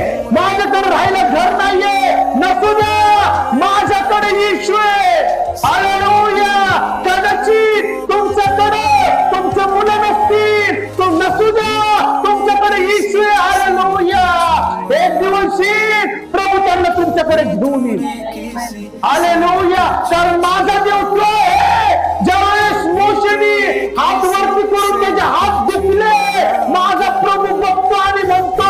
नाहीये, माझ्याकडे राहायला घर नाहीये, नसू द्या, माझ्याकडे येशू आहे. हालेलुया. कदाचित तुमच्याकडे तुमचे मुलं नसतील, तो नसू द्या, तुमच्याकडे येशू आहे. हालेलुया. एक दिवस प्रभू त्यांना तुमच्याकडे घेऊन येईल. हालेलुया. कारण माझा देव तो आहे. ज्यावेळेस मोशेने हात वरती करून त्याचे हात दुखले, माझा प्रभू बघतो आणि म्हणतो,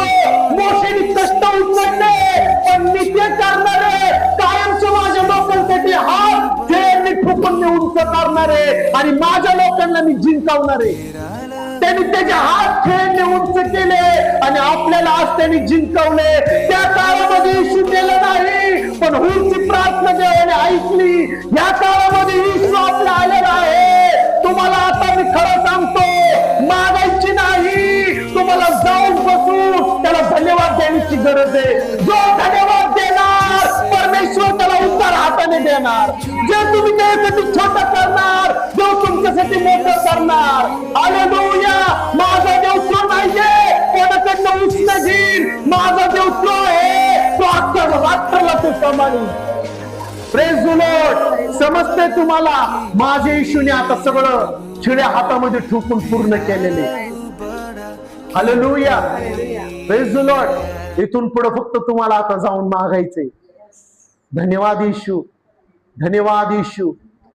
मोशेने कष्ट उचलले पण मी ते करणारे, कायमचे माझ्या लोकांसाठी हात खेळणे ठोकून मी उंच करणारे आणि माझ्या लोकांना मी जिंकवणारे. त्यांनी त्याचे हात खेळणे उंच केले आणि आपल्याला आज त्यांनी जिंकवले. त्या काळामध्ये येशू गेला नाही, पण हुलची प्रार्थना देवाने ऐकली. या काळामध्ये येशू आपल्या आलेला आहे. तुम्हाला आता मी खरं सांगतो, मागायची नाही, तुम्हाला जाऊन बसून त्याला धन्यवाद देण्याची गरज आहे. जो धन्यवाद देणार परमेश्वर त्याला उद्धार हाताने देणार. जे तुम्ही त्यासाठी छोटं करणार, जो तुमच्यासाठी मोठं करणार. हालेलुया. माझा देव तो नाहीये कोणाकडनं उचल घेईल, माझा देव तो आहे, तो अख्ख्या राष्ट्राला तो सांभाळील. Praise the Lord. समजते तुम्हाला, माझ्या येशूने आता सगळं छिड्या हातामध्ये ठोकून पूर्ण केलेले. हालेलुया. Praise the Lord. इथून पुढे फक्त तुम्हाला आता जाऊन मागायचंय. धन्यवाद येशू, धन्यवाद येशू.